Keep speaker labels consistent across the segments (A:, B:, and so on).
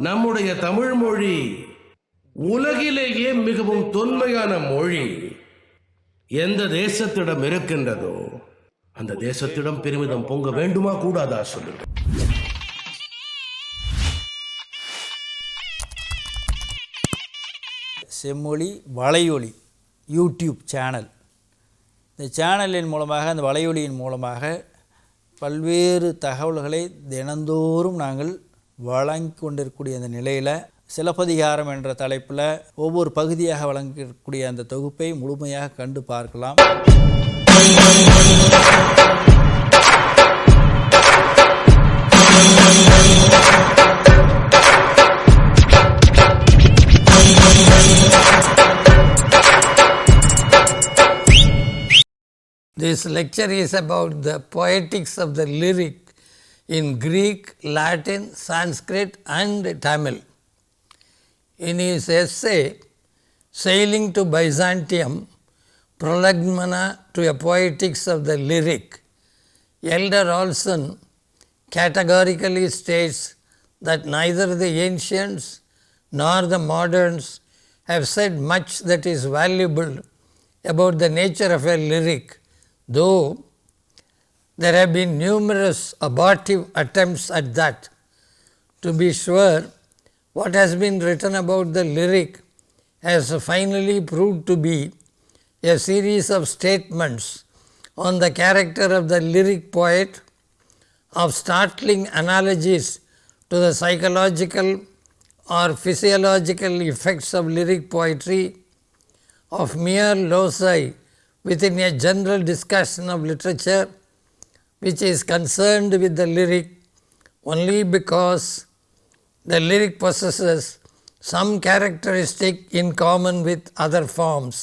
A: நம்முடைய தமிழ் மொழி உலகிலேயே மிகவும் தொன்மையான மொழி. எந்த தேசத்திடம் இருக்கின்றதோ அந்த தேசத்திடம் பெருமிதம் பொங்க வேண்டுமா கூடாதா சொல்லுங்க.
B: செம்மொழி வலையொலி யூடியூப் சேனல். இந்த சேனலின் மூலமாக, அந்த வலையொலியின் மூலமாக பல்வேறு தகவல்களை தினந்தோறும் நாங்கள் வழங்கி கொண்டிருக்கக்கூடிய அந்த நிலையில் சிலப்பதிகாரம் என்ற தலைப்பில் ஒவ்வொரு பகுதியாக வழங்கக்கூடிய அந்த தொகுப்பை முழுமையாக கண்டு பார்க்கலாம்.
C: This lecture is about the poetics of the lyric in Greek, Latin, Sanskrit and Tamil. In his essay, Sailing to Byzantium, Prolegomena to a Poetics of the Lyric, Elder Olson categorically states that neither the ancients nor the moderns have said much that is valuable about the nature of a lyric, though there have been numerous abortive attempts at that. To be sure, what has been written about the lyric has finally proved to be a series of statements on the character of the lyric poet, of startling analogies to the psychological or physiological effects of lyric poetry, of mere loci within a general discussion of literature which is concerned with the lyric only because the lyric possesses some characteristic in common with other forms.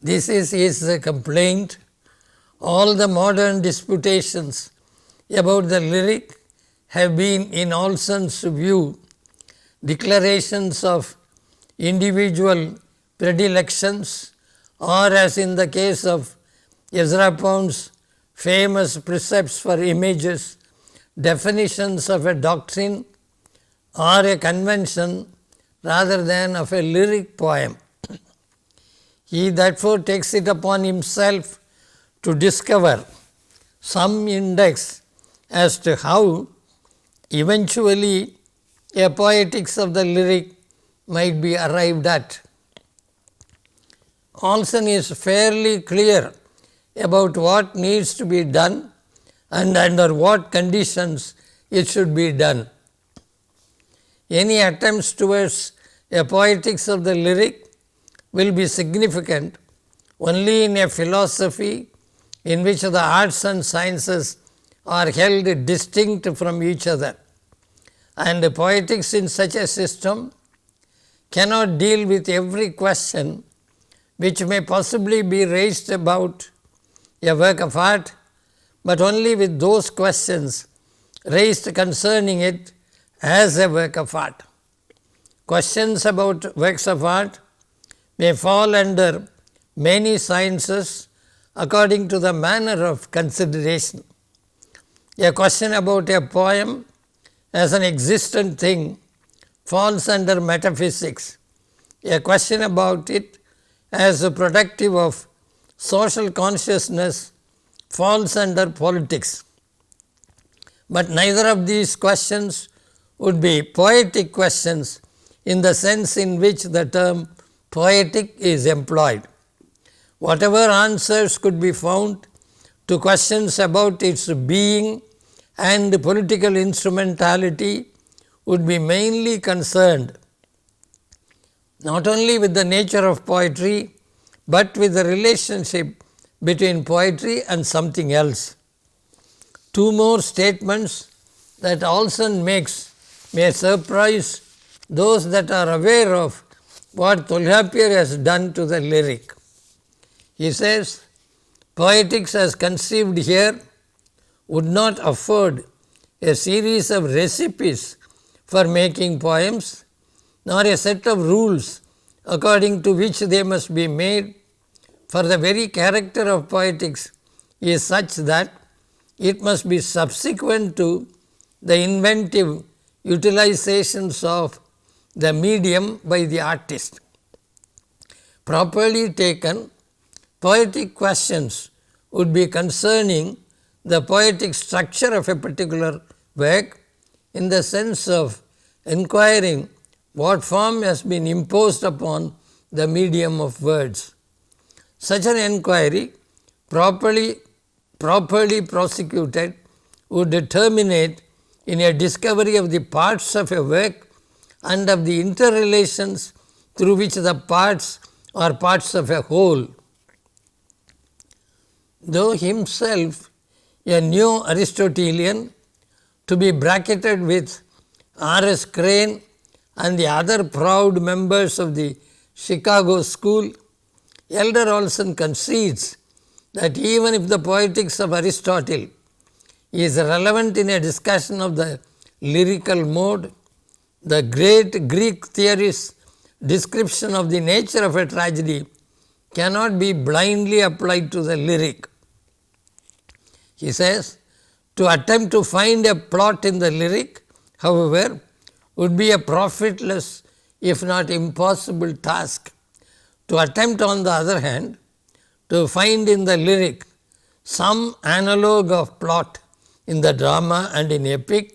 C: This is his complaint. All the modern disputations about the lyric have been, in Olson's view, declarations of individual predilections, or as in the case of Ezra Pound's famous precepts for images, definitions of a doctrine or a convention rather than of a lyric poem. He therefore takes it upon himself to discover some index as to how eventually a poetics of the lyric might be arrived at. Olson is fairly clear about what needs to be done and under what conditions it should be done. Any attempts towards a poetics of the lyric will be significant only in a philosophy in which the arts and sciences are held distinct from each other, and poetics in such a system cannot deal with every question which may possibly be raised about a work of art, but only with those questions raised concerning it as a work of art. Questions about works of art may fall under many sciences according to the manner of consideration. A question about a poem as an existent thing falls under metaphysics. A question about it as productive of social consciousness falls under politics. But neither of these questions would be poetic questions in the sense in which the term poetic is employed. Whatever answers could be found to questions about its being and political instrumentality would be mainly concerned not only with the nature of poetry, but with the relationship between poetry and something else. Two more statements that Olson makes may surprise those that are aware of what Tollhapier has done to the lyric. He says, poetics as conceived here would not afford a series of recipes for making poems, nor a set of rules according to which they must be made, for the very character of poetics is such that it must be subsequent to the inventive utilizations of the medium by the artist. Properly taken, poetic questions would be concerning the poetic structure of a particular work in the sense of inquiring what form has been imposed upon the medium of words. Such an inquiry, properly prosecuted, would terminate in a discovery of the parts of a work and of the interrelations through which the parts are parts of a whole. Though himself a new Aristotelian, to be bracketed with R.S. Crane and the other proud members of the Chicago School, Elder Olson concedes that even if the Poetics of Aristotle is relevant in a discussion of the lyrical mode, the great Greek theorist's description of the nature of a tragedy cannot be blindly applied to the lyric. He says, to attempt to find a plot in the lyric, however, would be a profitless if not impossible task. To attempt, on the other hand, to find in the lyric some analogue of plot in the drama and in epic,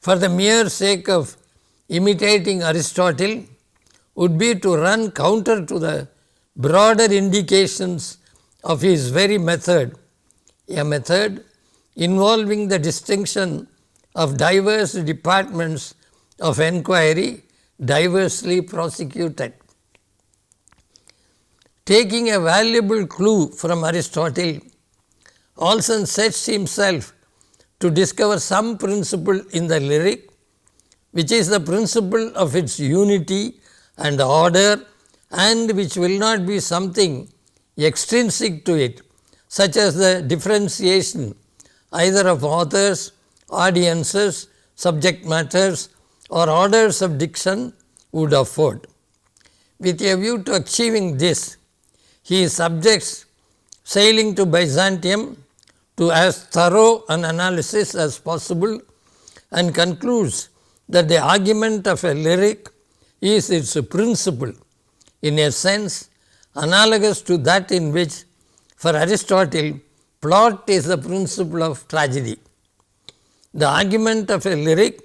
C: for the mere sake of imitating Aristotle, would be to run counter to the broader indications of his very method, a method involving the distinction of diverse departments of enquiry diversely prosecuted. Taking a valuable clue from Aristotle, Olson sets himself to discover some principle in the lyric, which is the principle of its unity and order, and which will not be something extrinsic to it, such as the differentiation either of authors, audiences, subject matters, or orders of diction would afford. With a view to achieving this, he subjects sailing to Byzantium to as thorough an analysis as possible and concludes that the argument of a lyric is its principle, in a sense analogous to that in which, for Aristotle, plot is the principle of tragedy. The argument of a lyric,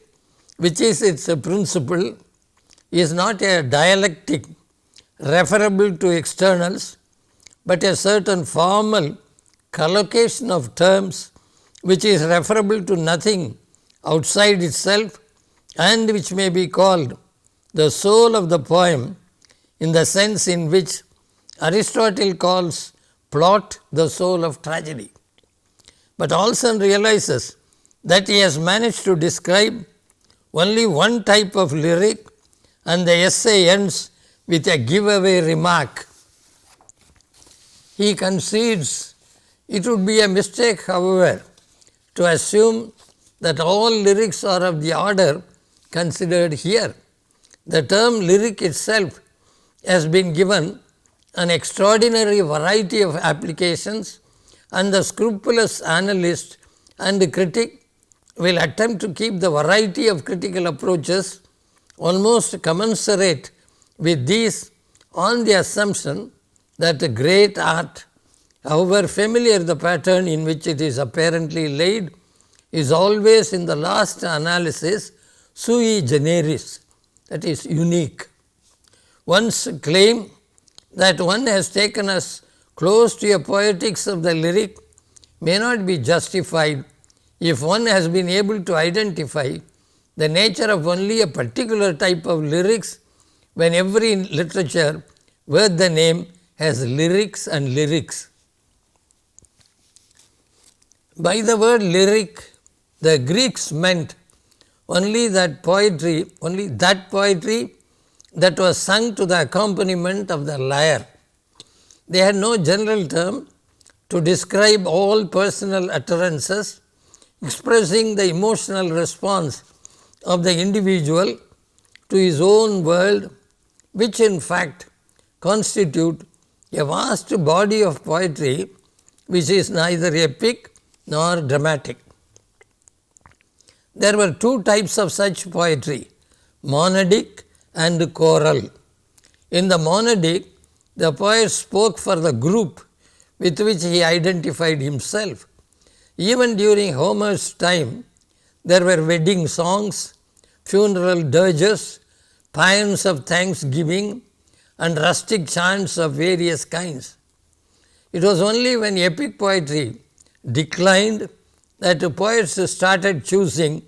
C: which is its principle, is not a dialectic referable to externals, but a certain formal collocation of terms which is referable to nothing outside itself and which may be called the soul of the poem in the sense in which Aristotle calls plot the soul of tragedy. But Olson realizes that he has managed to describe only one type of lyric, and the essay ends with a giveaway remark. He concedes it would be a mistake, however, to assume that all lyrics are of the order considered here. The term lyric itself has been given an extraordinary variety of applications, and the scrupulous analyst and critic will attempt to keep the variety of critical approaches almost commensurate with these on the assumption that a great art, however familiar the pattern in which it is apparently laid, is always in the last analysis sui generis, that is unique. One's claim that one has taken us close to a poetics of the lyric may not be justified if one has been able to identify the nature of only a particular type of lyrics, when every literature worth the name has lyrics and lyrics. By the word lyric, the Greeks meant only that poetry that was sung to the accompaniment of the lyre. They had no general term to describe all personal utterances expressing the emotional response of the individual to his own world, which in fact constitute a vast body of poetry which is neither epic nor dramatic. There were two types of such poetry, monadic and choral. In the monadic, the poet spoke for the group with which he identified himself. Even during Homer's time, there were wedding songs, funeral dirges, paeans of thanksgiving, and rustic chants of various kinds. It was only when epic poetry declined that poets started choosing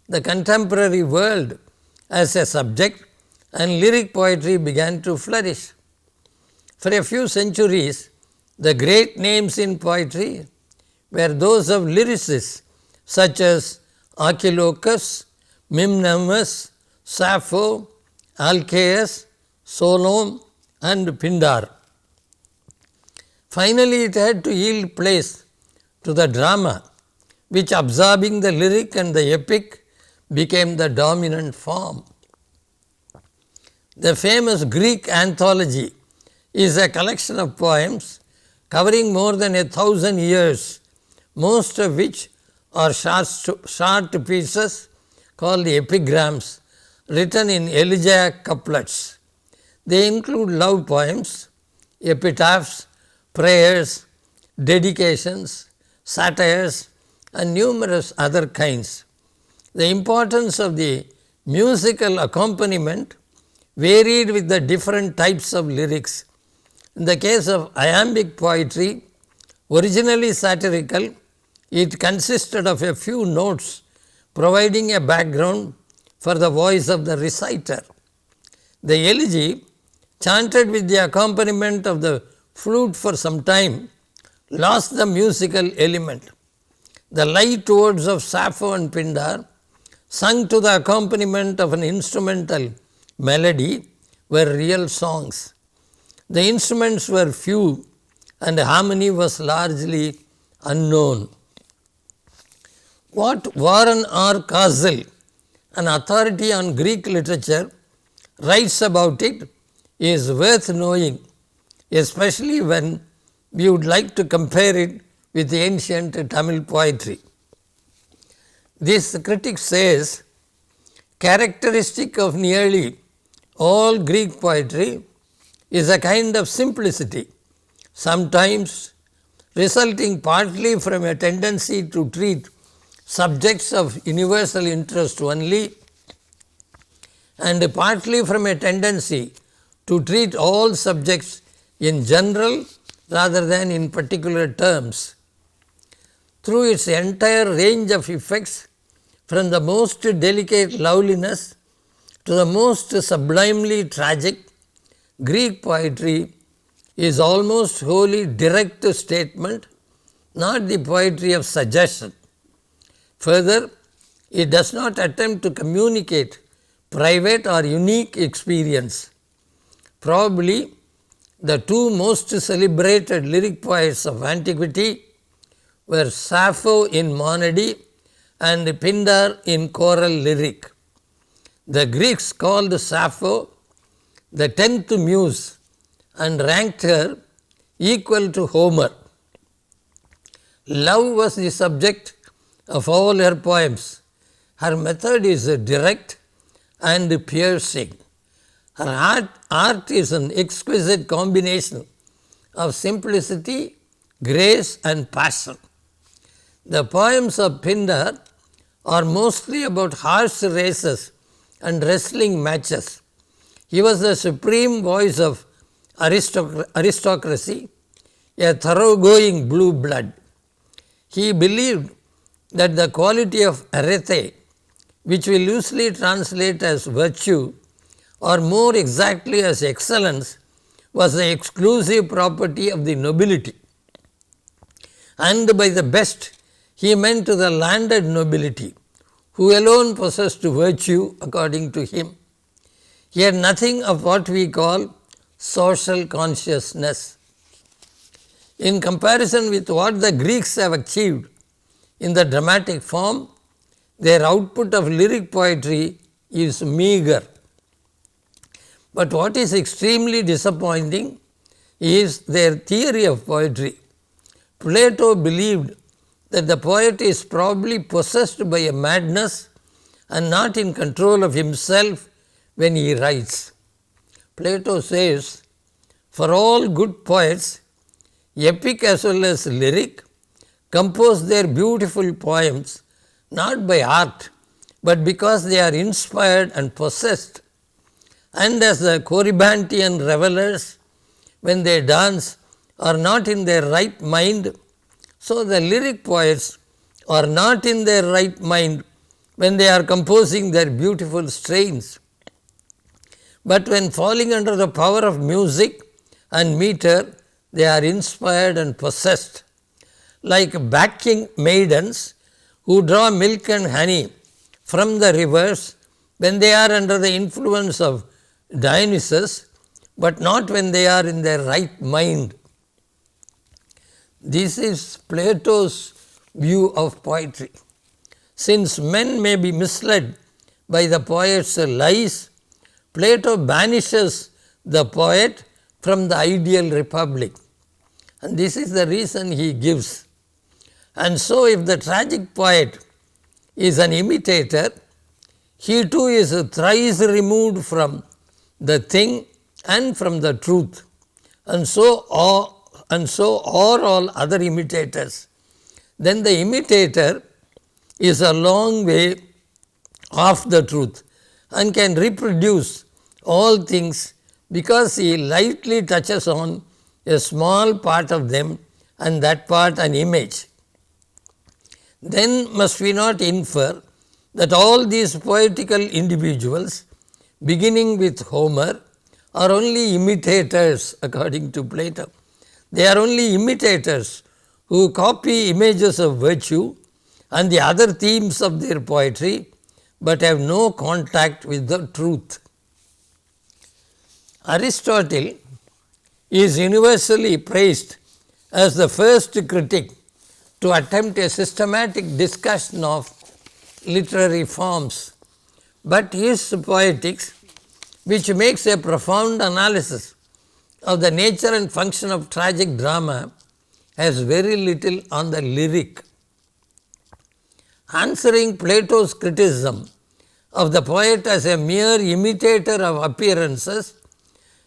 C: the contemporary world as a subject, and lyric poetry began to flourish. For a few centuries, the great names in poetry were those of lyricists such as Archilochus, Mimnemus, Sappho, Alcaeus, Solon, and Pindar. Finally, it had to yield place to the drama, which, absorbing the lyric and the epic, became the dominant form. The famous Greek anthology is a collection of poems covering more than 1,000 years, most of which are short pieces called epigrams, written in elegiac couplets. They include love poems, epitaphs, prayers, dedications, satires, and numerous other kinds. The importance of the musical accompaniment varied with the different types of lyrics. In the case of iambic poetry, originally satirical, it consisted of a few notes providing a background for the voice of the reciter. The elegy, chanted with the accompaniment of the flute for some time, lost the musical element. The light words of Sappho and Pindar, sung to the accompaniment of an instrumental melody, were real songs. The instruments were few and harmony was largely unknown. What Warren R. Castle, an authority on Greek literature, writes about it is worth knowing, especially when we would like to compare it with ancient Tamil poetry. This critic says, characteristic of nearly all Greek poetry is a kind of simplicity, sometimes resulting partly from a tendency to treat subjects of universal interest only, and partly from a tendency to treat all subjects in general rather than in particular terms. Through its entire range of effects, from the most delicate loveliness to the most sublimely tragic, Greek poetry is almost wholly direct statement, not the poetry of suggestion. Further, it does not attempt to communicate private or unique experience. Probably the two most celebrated lyric poets of antiquity were Sappho in monody and Pindar in choral lyric. The Greeks called Sappho the 10th muse and ranked her equal to Homer. Love was the subject of all her poems. Her method is direct and piercing. Her art is an exquisite combination of simplicity, grace, and passion. The poems of Pindar are mostly about horse races and wrestling matches. He was the supreme voice of aristocracy, a thoroughgoing blue blood. He believed that the quality of arete, which we loosely translate as virtue, or more exactly as excellence, was the exclusive property of the nobility. And by the best, he meant the landed nobility, who alone possessed virtue according to him. He had nothing of what we call social consciousness. In comparison with what the Greeks have achieved in the dramatic form, their output of lyric poetry is meagre. But what is extremely disappointing is their theory of poetry. Plato believed that the poet is probably possessed by a madness and not in control of himself when he writes. Plato says, for all good poets, epic as well as lyric, compose their beautiful poems not by art, but because they are inspired and possessed. And as the Corybantian revelers, when they dance, are not in their right mind, so the lyric poets are not in their right mind when they are composing their beautiful strains. But when falling under the power of music and meter, they are inspired and possessed. Like Bacchic maidens who draw milk and honey from the rivers when they are under the influence of Dionysus, but not when they are in their right mind. This is Plato's view of poetry. Since men may be misled by the poet's lies, Plato banishes the poet from the ideal republic. And this is the reason he gives. And so if the tragic poet is an imitator, he too is thrice removed from the thing and from the truth. And so are all other imitators. Then the imitator is a long way off the truth and can reproduce all things because he lightly touches on a small part of them and that part an image. Then must we not infer that all these poetical individuals, beginning with Homer, are only imitators according to Plato. They are only imitators who copy images of virtue and the other themes of their poetry, but have no contact with the truth. Aristotle is universally praised as the first critic to attempt a systematic discussion of literary forms, but his Poetics, which makes a profound analysis of the nature and function of tragic drama, has very little on the lyric. Answering Plato's criticism of the poet as a mere imitator of appearances,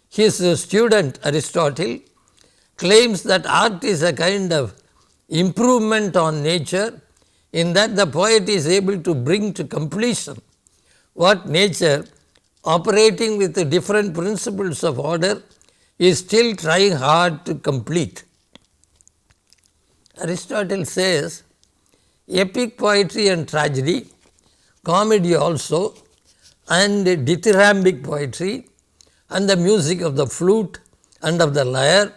C: his student Aristotle claims that art is a kind of improvement on nature, in that the poet is able to bring to completion what nature, operating with the different principles of order, is still trying hard to complete. Aristotle says, epic poetry and tragedy, comedy also, and dithyrambic poetry, and the music of the flute and of the lyre,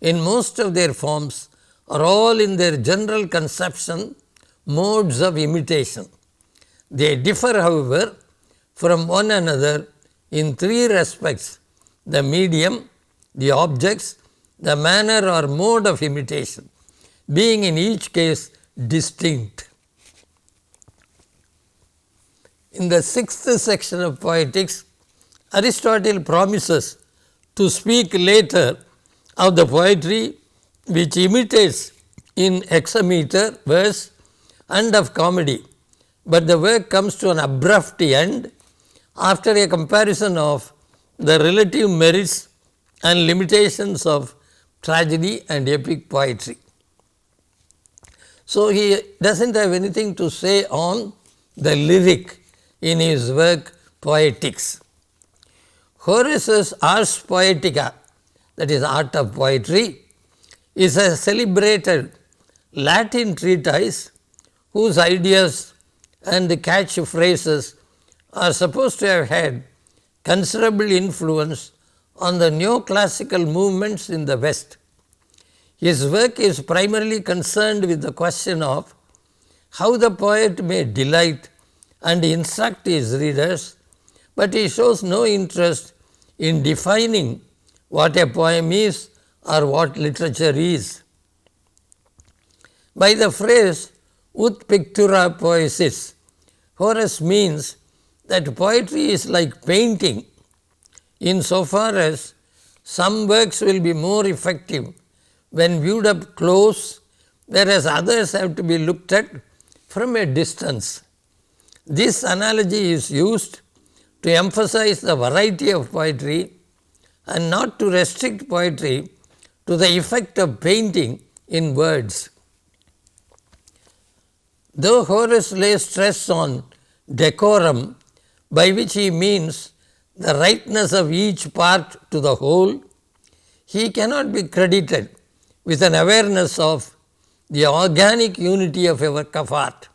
C: in most of their forms, are all in their general conception modes of imitation. They differ, however, from one another in three respects: the medium, the objects, the manner or mode of imitation, being in each case distinct. In the sixth section of Poetics, Aristotle promises to speak later of the poetry which imitates in hexameter verse and of comedy, but the work comes to an abrupt end after a comparison of the relative merits and limitations of tragedy and epic poetry. So, he does not have anything to say on the lyric in his work Poetics. Horace's Ars Poetica, that is art of poetry, is a celebrated Latin treatise whose ideas and catchphrases are supposed to have had considerable influence on the neoclassical movements in the West. His work is primarily concerned with the question of how the poet may delight and instruct his readers, but he shows no interest in defining what a poem is or what literature is. By the phrase ut pictura poesis, Horace means that poetry is like painting, insofar as some works will be more effective when viewed up close, whereas others have to be looked at from a distance. This analogy is used to emphasize the variety of poetry and not to restrict poetry to the effect of painting in words. Though Horace lays stress on decorum, by which he means the rightness of each part to the whole, he cannot be credited with an awareness of the organic unity of a work of art,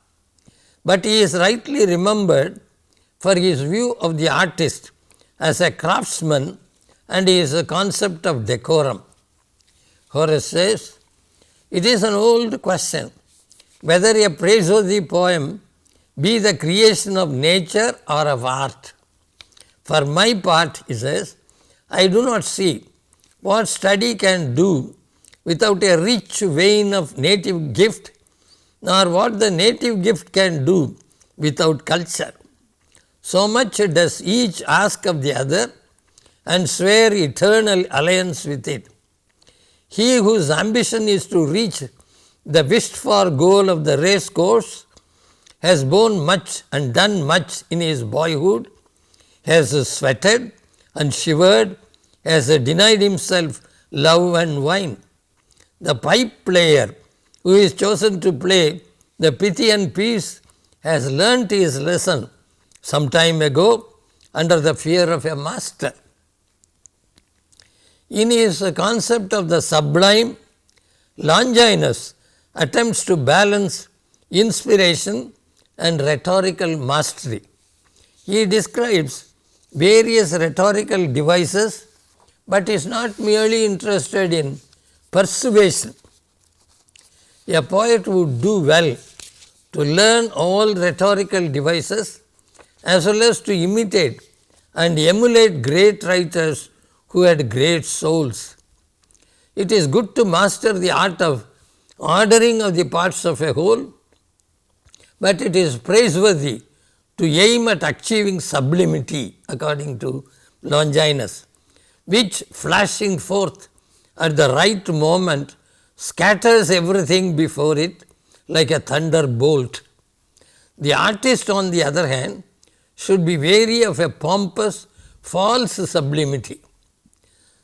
C: but he is rightly remembered for his view of the artist as a craftsman and his concept of decorum. Horace says, "It is an old question whether a praiseworthy poem be the creation of nature or of art. For my part," he says, "I do not see what study can do without a rich vein of native gift, nor what the native gift can do without culture. So much does each ask of the other and swear eternal alliance with it. He whose ambition is to reach the wished for goal of the race course has borne much and done much in his boyhood, has sweated and shivered, has denied himself love and wine. The pipe player who is chosen to play the Pythian piece has learnt his lesson some time ago under the fear of a master." In his concept of the sublime, Longinus attempts to balance inspiration and rhetorical mastery. He describes various rhetorical devices, but is not merely interested in persuasion. A poet would do well to learn all rhetorical devices as well as to imitate and emulate great writers who had great souls. It is good to master the art of ordering of the parts of a whole, but it is praiseworthy to aim at achieving sublimity, according to Longinus, which flashing forth at the right moment scatters everything before it like a thunderbolt. The artist, on the other hand, should be wary of a pompous, false sublimity.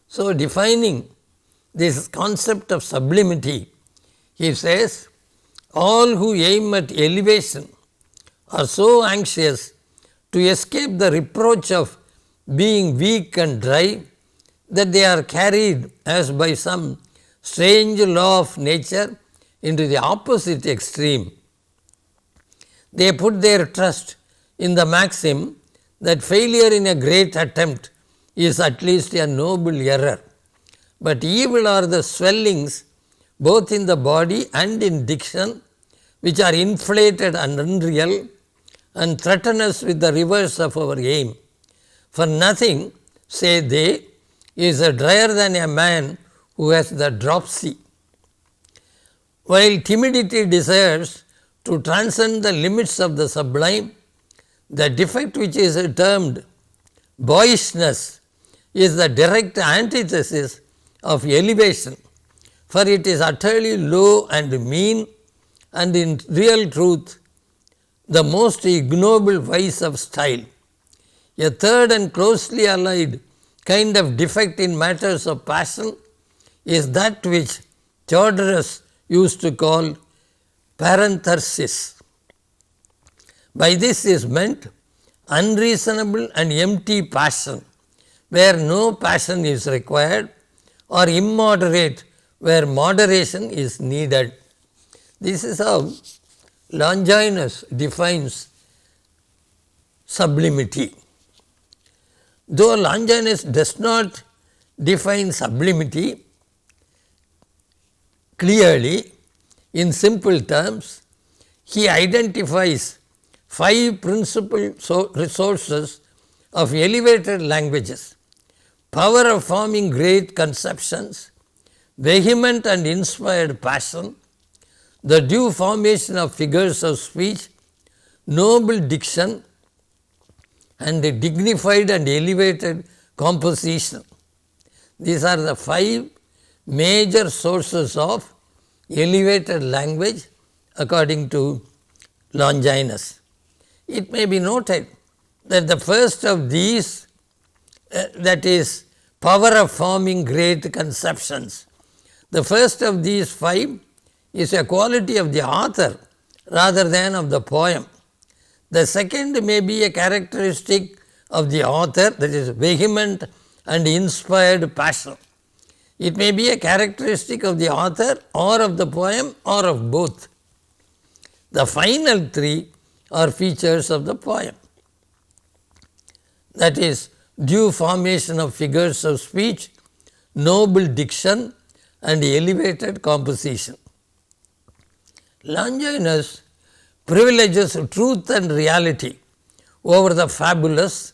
C: So, defining this concept of sublimity, he says, "All who aim at elevation are so anxious to escape the reproach of being weak and dry that they are carried as by some strange law of nature into the opposite extreme. They put their trust in the maxim that failure in a great attempt is at least a noble error, but evil are the swellings both in the body and in diction which are inflated and unreal and threaten us with the reverse of our aim. For nothing, say they, is drier than a man who has the dropsy." While timidity desires to transcend the limits of the sublime, the defect which is termed boyishness is the direct antithesis of elevation, for it is utterly low and mean, and in real truth the most ignoble vice of style. A third and closely allied kind of defect in matters of passion is that which Theodorus used to call parentharsis. By this is meant unreasonable and empty passion, where no passion is required, or immoderate, where moderation is needed. This is how Longinus defines sublimity. Though Longinus does not define sublimity clearly in simple terms, he identifies 5 principal resources of elevated languages: power of forming great conceptions, vehement and inspired passion, the due formation of figures of speech, noble diction, and a dignified and elevated composition. These are the 5 major sources of elevated language according to Longinus. it may be noted that the first of these, that is, power of forming great conceptions, the first of these 5 is a quality of the author rather than of the poem. The second may be a characteristic of the author, that is, vehement and inspired passion. It may be a characteristic of the author or of the poem or of both. The final 3 are features of the poem, that is, due formation of figures of speech, noble diction and elevated composition. Longinus privileges truth and reality over the fabulous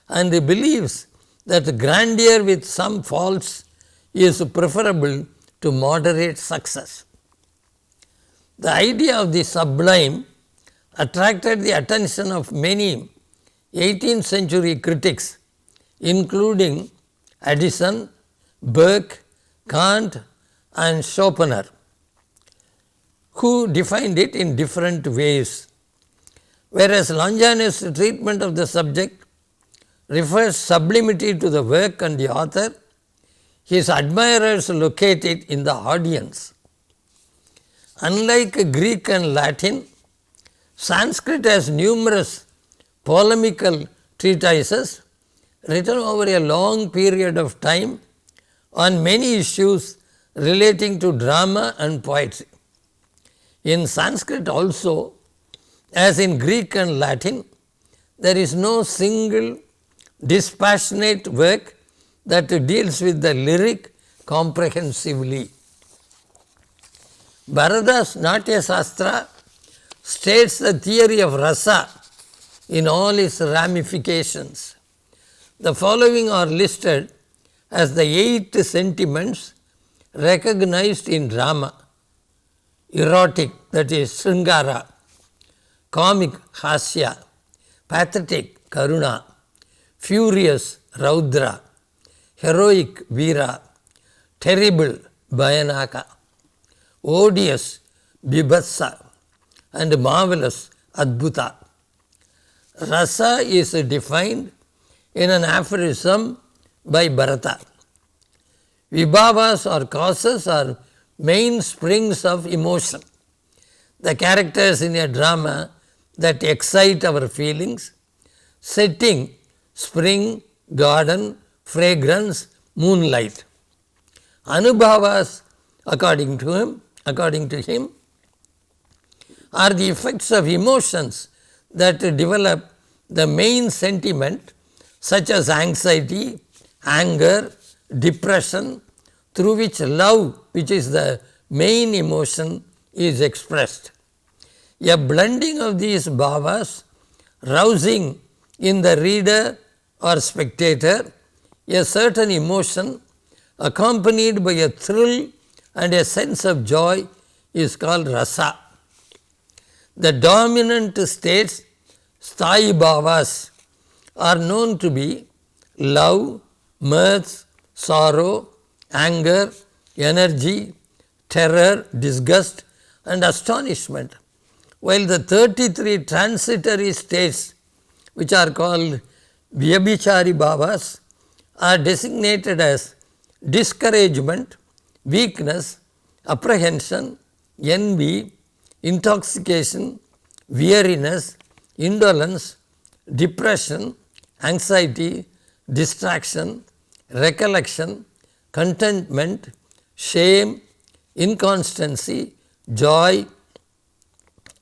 C: and believes that grandeur with some faults is preferable to moderate success. The idea of the sublime attracted the attention of many 18th century critics, including Addison, Burke, Kant and Schopenhauer, who defined it in different ways. Whereas Longinus' treatment of the subject refers sublimity to the work and the author, his admirers locate it in the audience. Unlike Greek and Latin, Sanskrit has numerous polemical treatises written over a long period of time on many issues relating to drama and poetry. In Sanskrit also, as in Greek and Latin, there is no single dispassionate work that deals with the lyric comprehensively. Bharata's Natya Shastra states the theory of rasa in all its ramifications. The following are listed as the 8 sentiments recognized in drama: erotic, that is Sringara; comic, Hasya; pathetic, Karuna; furious, Raudra; heroic, Veera; terrible, Bhayanaka; odious, Bibhatsa; and marvelous, Adbhuta. Rasa is defined in an aphorism by Bharata. Vibhavas or causes are main springs of emotion, the characters in a drama that excite our feelings. Setting, spring, garden, fragrance, moonlight. Anubhavas, according to him, are the effects of emotions that develop the main sentiment, such as anxiety, anger, depression, through which love, which is the main emotion, is expressed. A blending of these bhavas, rousing in the reader or spectator a certain emotion accompanied by a thrill and a sense of joy, is called rasa. The dominant states, sthayi bhavas, are known to be love, mirth, sorrow, anger, energy, terror, disgust and astonishment, while the 33 transitory states, which are called vyabhichari bhavas, are designated as discouragement, weakness, apprehension, envy, intoxication, weariness, indolence, depression, anxiety, distraction, recollection, contentment, shame, inconstancy, joy,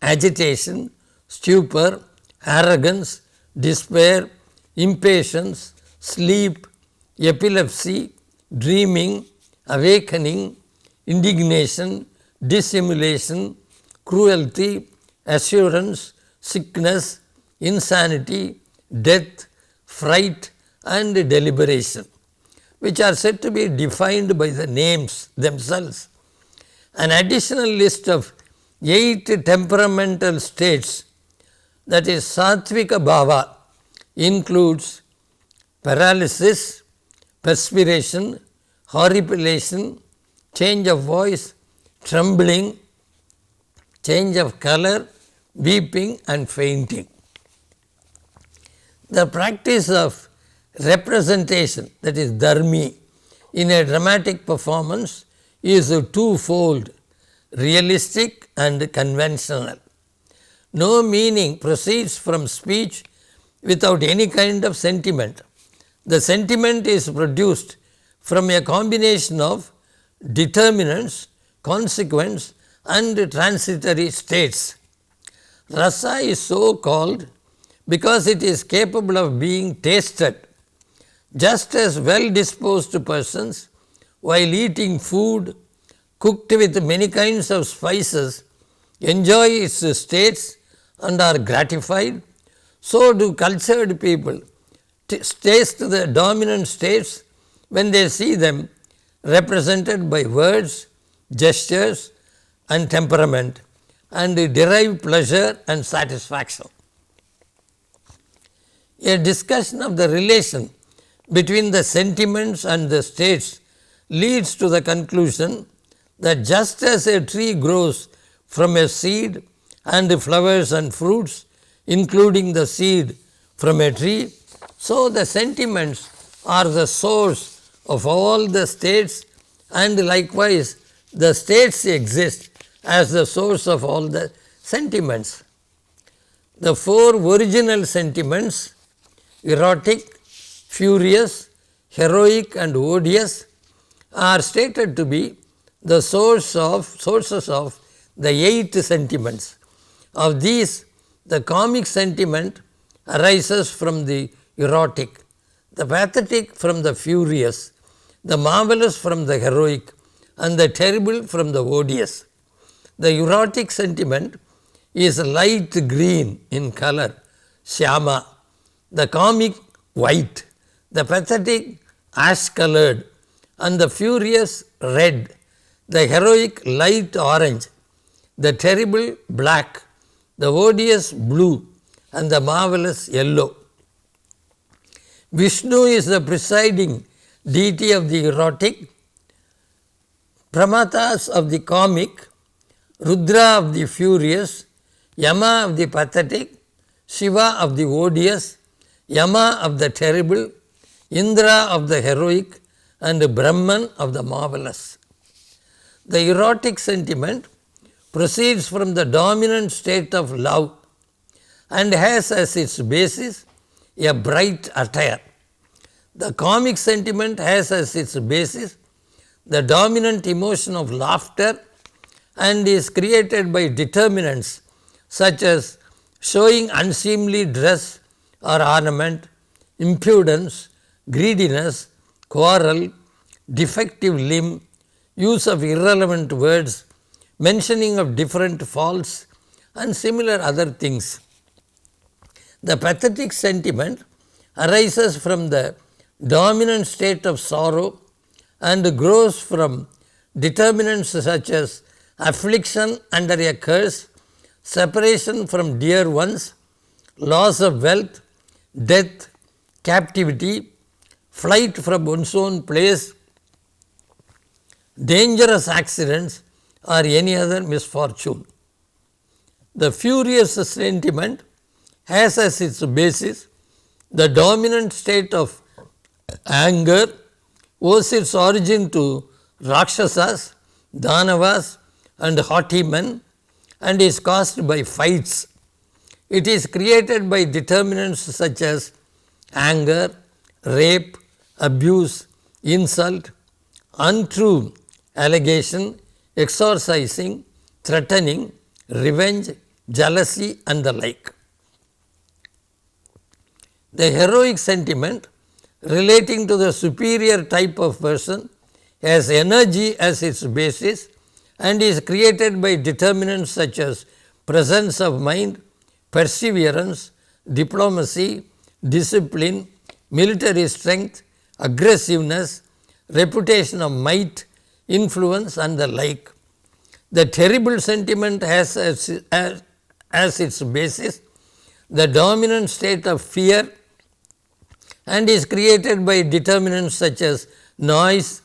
C: agitation, stupor, arrogance, despair, impatience, sleep, epilepsy, dreaming, awakening, indignation, dissimulation, cruelty, assurance, sickness, insanity, death, fright and deliberation, which are said to be defined by the names themselves. An additional list of 8 temperamental states, that is Sattvika Bhava, includes paralysis, perspiration, horripilation, change of voice, trembling, change of color, weeping and fainting. The practice of representation, that is dharmi, in a dramatic performance is twofold, realistic and conventional. No meaning proceeds from speech without any kind of sentiment. The sentiment is produced from a combination of determinants, consequents and transitory states. Rasa is so called because it is capable of being tasted. Just as well disposed persons, while eating food cooked with many kinds of spices, enjoy its states and are gratified, so do cultured people taste the dominant states when they see them represented by words, gestures and temperament, and derive pleasure and satisfaction. A discussion of the relation between the sentiments and the states leads to the conclusion that just as a tree grows from a seed and flowers and fruits, including the seed from a tree, so the sentiments are the source of all the states, and likewise the states exist as the source of all the sentiments. The four original sentiments, erotic, furious, heroic and odious, are stated to be the sources of the 8 sentiments. Of these, the comic sentiment arises from the erotic, the pathetic from the furious, the marvelous from the heroic, and the terrible from the odious. The erotic sentiment is light green in color, shyama, the comic white, the pathetic ash colored, and the furious red, the heroic light orange, the terrible black, the odious blue, and the marvelous yellow. Vishnu is the presiding deity of the erotic, Pramathas of the comic, Rudra of the furious, Yama of the pathetic, Shiva of the odious, Yama of the terrible, Indra of the heroic, and Brahman of the marvelous. The erotic sentiment proceeds from the dominant state of love and has as its basis a bright attire. The comic sentiment has as its basis the dominant emotion of laughter and is created by determinants such as showing unseemly dress or ornament, impudence, greediness, quarrel, defective limb, use of irrelevant words, mentioning of different faults and similar other things. The pathetic sentiment arises from the dominant state of sorrow and grows from determinants such as affliction under a curse, separation from dear ones, loss of wealth, death, captivity, flight from one's own place, dangerous accidents or any other misfortune. The furious sentiment has as its basis the dominant state of anger, owes its origin to Rakshasas, Danavas and haughty men, and is caused by fights. It is created by determinants such as anger, rape, abuse, insult, untrue allegation, exorcising, threatening, revenge, jealousy and the like. The heroic sentiment relating to the superior type of person has energy as its basis and is created by determinants such as presence of mind, perseverance, diplomacy, discipline, military strength, aggressiveness, reputation of might, influence and the like. The terrible sentiment has as its basis the dominant state of fear and is created by determinants such as noise,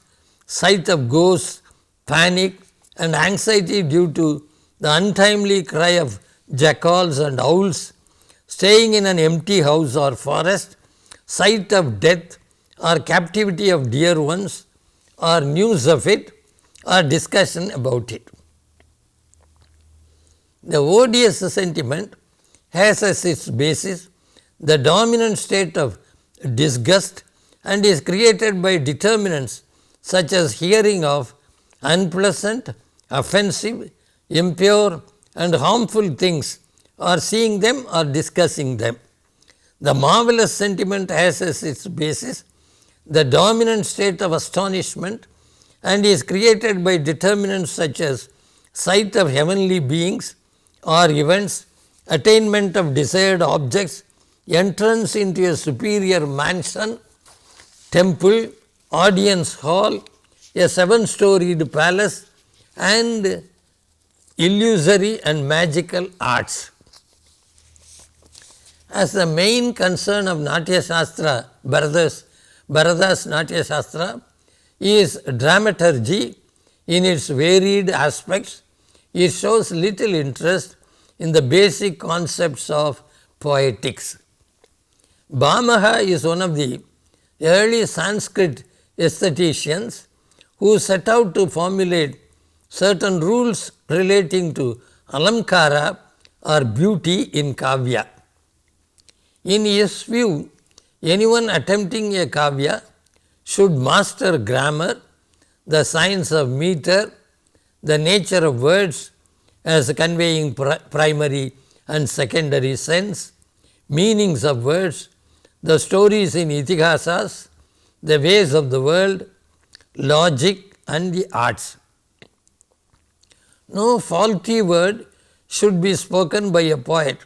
C: sight of ghosts, panic and anxiety due to the untimely cry of jackals and owls, staying in an empty house or forest, sight of death or captivity of dear ones, or news of it, or discussion about it. The odious sentiment has as its basis the dominant state of disgust and is created by determinants such as hearing of unpleasant, offensive, impure and harmful things, or seeing them or discussing them. The marvelous sentiment has as its basis the dominant state of astonishment and is created by determinants such as sight of heavenly beings or events, attainment of desired objects, entrance into a superior mansion, temple, audience hall, a 7-storied palace, and illusory and magical arts. As the main concern of Natya Shastra, Bharada's Natya Shastra is dramaturgy in its varied aspects, it shows little interest in the basic concepts of poetics. Bhamaha is one of the early Sanskrit aestheticians who set out to formulate certain rules relating to alamkara or beauty in kavya. In his view, anyone attempting a kavya should master grammar, the science of meter, the nature of words as conveying primary and secondary sense, meanings of words, the stories in Itihasas, the ways of the world, logic and the arts. No faulty word should be spoken by a poet,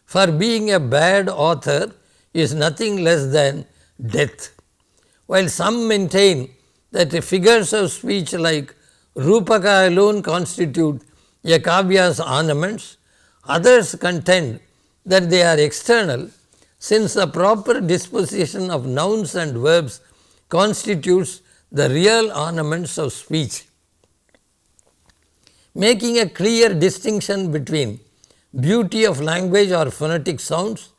C: for being a bad author is nothing less than death. While some maintain that figures of speech like Rupaka alone constitute a kavya's ornaments, others contend that they are external, since the proper disposition of nouns and verbs constitutes the real ornaments of speech. Making a clear distinction between beauty of language or phonetic sounds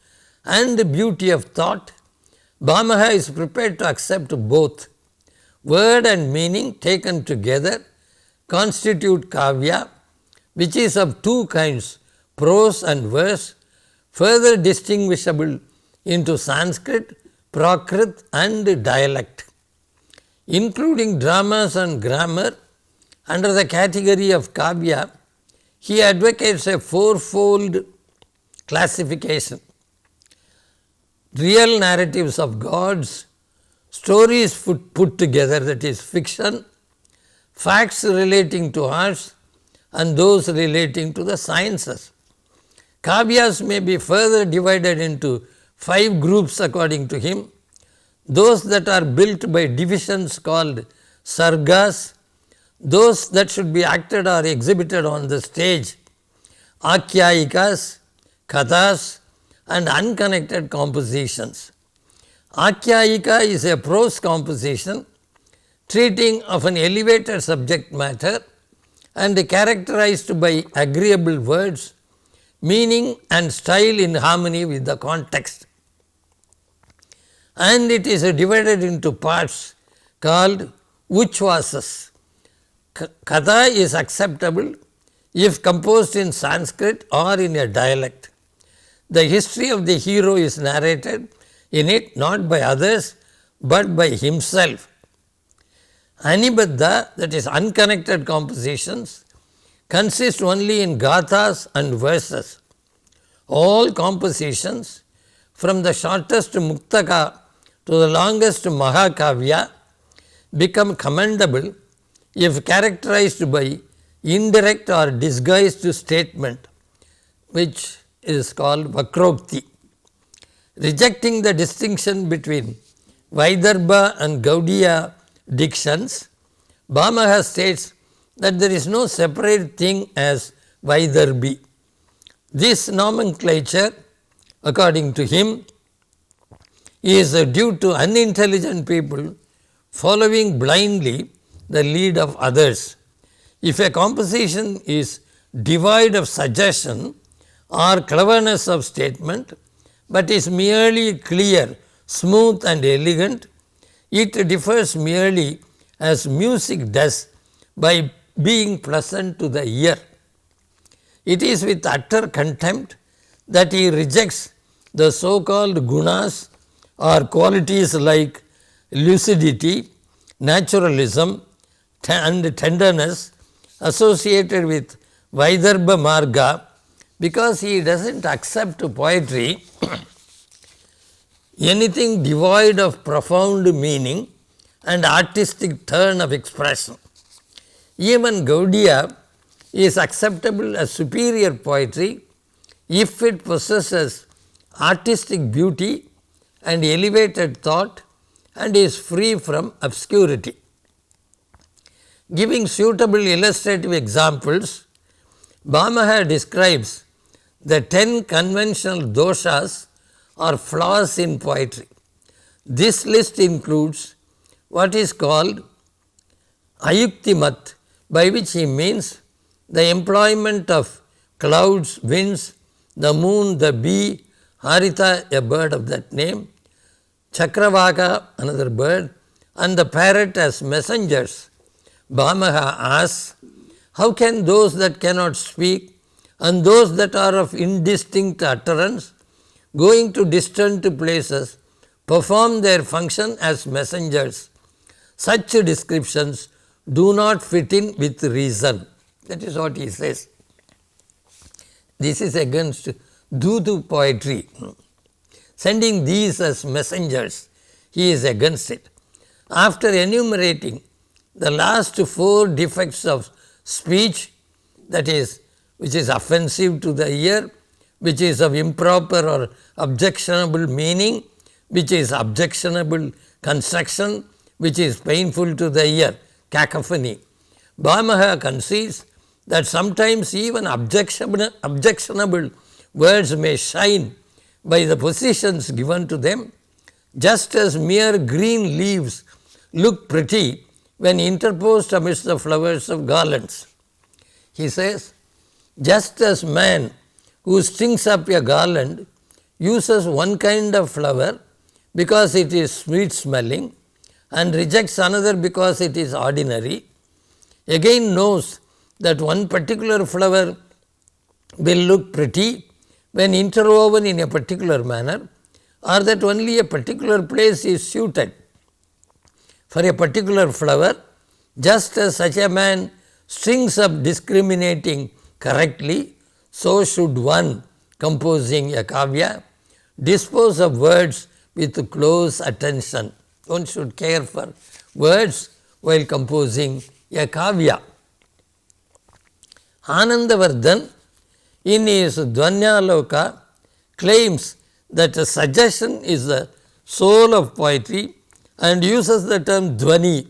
C: and beauty of thought, Bhamaha is prepared to accept both. Word and meaning taken together constitute kavya, which is of two kinds, prose and verse, further distinguishable into Sanskrit, Prakrit and dialect. Including dramas and grammar under the category of kavya, he advocates a fourfold classification: real narratives of gods, stories put together, that is fiction, facts relating to arts and those relating to the sciences. Kavyas may be further divided into 5 groups according to him: those that are built by divisions called sargas, those that should be acted or exhibited on the stage, akyayikas, kathas and unconnected compositions. Akyayika is a prose composition treating of an elevated subject matter and characterized by agreeable words, meaning and style in harmony with the context. And it is divided into parts called uchvasas. Katha is acceptable if composed in Sanskrit or in a dialect. The history of the hero is narrated in it not by others but by himself. Anibadha, that is unconnected compositions, consist only in gathas and verses. All compositions from the shortest muktaka to the longest mahakavya become commendable if characterized by indirect or disguised statement, which is called vakrokti. Rejecting the distinction between Vaidarbha and Gaudiya dictions, Bhamaha states that there is no separate thing as Vaidarbhi. This nomenclature, according to him, is due to unintelligent people following blindly the lead of others. If a composition is devoid of suggestion or cleverness of statement, but is merely clear, smooth and elegant. It differs merely as music does by being pleasant to the ear. It is with utter contempt that he rejects the so-called gunas or qualities like lucidity, naturalism and tenderness associated with Vaidarbha Marga, because he does not accept poetry anything devoid of profound meaning and artistic turn of expression. Even Gaudiya is acceptable as superior poetry if it possesses artistic beauty and elevated thought and is free from obscurity. Giving suitable illustrative examples, Bhamaha describes the 10 conventional doshas or flaws in poetry. This list includes what is called ayuktimat, by which he means the employment of clouds, winds, the moon, the bee, Haritha, a bird of that name, Chakravaka, another bird, and the parrot as messengers. Bhamaha asks, how can those that cannot speak and those that are of indistinct utterance, going to distant places, perform their function as messengers? Such descriptions do not fit in with reason. That is what he says. This is against Dudu poetry. Sending these as messengers, he is against it. After enumerating the last 4 defects of speech, that is, which is offensive to the ear, which is of improper or objectionable meaning, which is objectionable construction, which is painful to the ear, cacophony, Bhamaha concedes that sometimes even objectionable words may shine by the positions given to them, just as mere green leaves look pretty when interposed amidst the flowers of garlands. He says, just as man who strings up a garland uses one kind of flower because it is sweet smelling and rejects another because it is ordinary, again knows that one particular flower will look pretty when interwoven in a particular manner, or that only a particular place is suited for a particular flower, just as such a man strings up discriminating correctly, so should one composing a kavya dispose of words with close attention. One should care for words while composing a kavya. Anandavardhan in his Dvanyaloka claims that a suggestion is the soul of poetry and uses the term dvani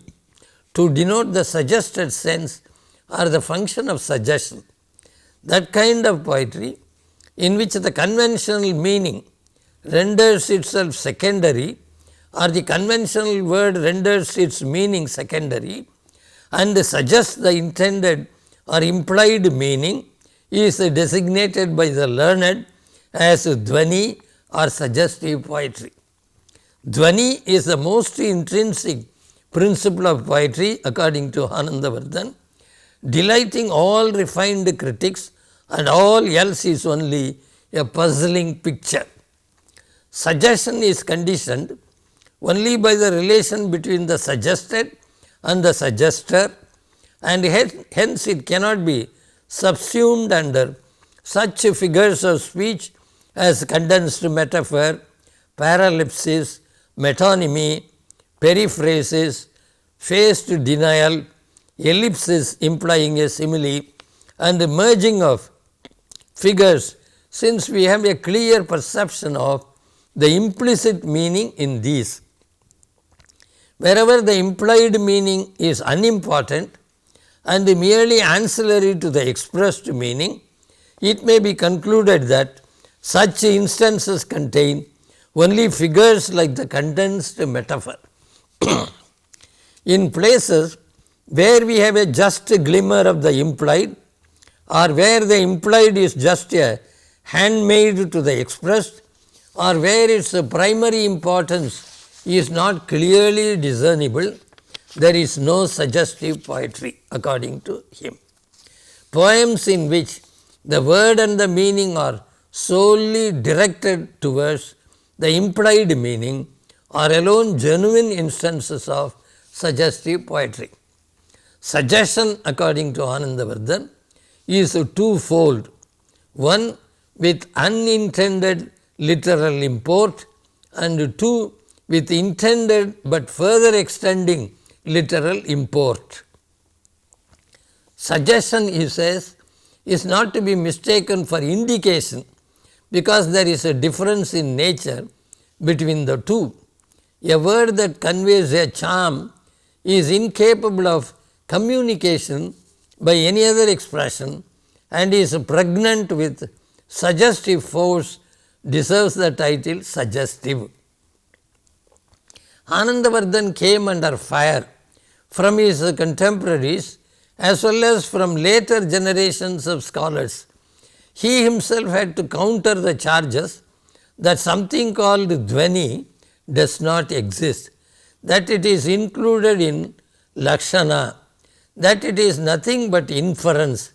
C: to denote the suggested sense or the function of suggestion. That kind of poetry in which the conventional meaning renders itself secondary, or the conventional word renders its meaning secondary and suggests the intended or implied meaning, is designated by the learned as dvani or suggestive poetry. Dvani is the most intrinsic principle of poetry according to Anandavardhan, delighting all refined critics, and all else is only a puzzling picture. Suggestion is conditioned only by the relation between the suggested and the suggester, and hence it cannot be subsumed under such figures of speech as condensed metaphor, paralipsis, metonymy, periphrasis, phased denial, ellipsis implying a simile, and the merging of figures, since we have a clear perception of the implicit meaning in these. Wherever the implied meaning is unimportant and merely ancillary to the expressed meaning, it may be concluded that such instances contain only figures like the condensed metaphor. In places where we have a just glimmer of the implied, or where the implied is just a handmaid to the expressed, or where its primary importance is not clearly discernible, there is no suggestive poetry, according to him. Poems in which the word and the meaning are solely directed towards the implied meaning are alone genuine instances of suggestive poetry. Suggestion, according to Anandavardhan, is twofold. One, with unintended literal import, and two, with intended but further extending literal import. Suggestion, he says, is not to be mistaken for indication, because there is a difference in nature between the two. A word that conveys a charm is incapable of communication by any other expression, and is pregnant with suggestive force, deserves the title suggestive. Anandavardhan came under fire from his contemporaries as well as from later generations of scholars. He himself had to counter the charges that something called Dhvani does not exist, that it is included in Lakshana, that it is nothing but inference,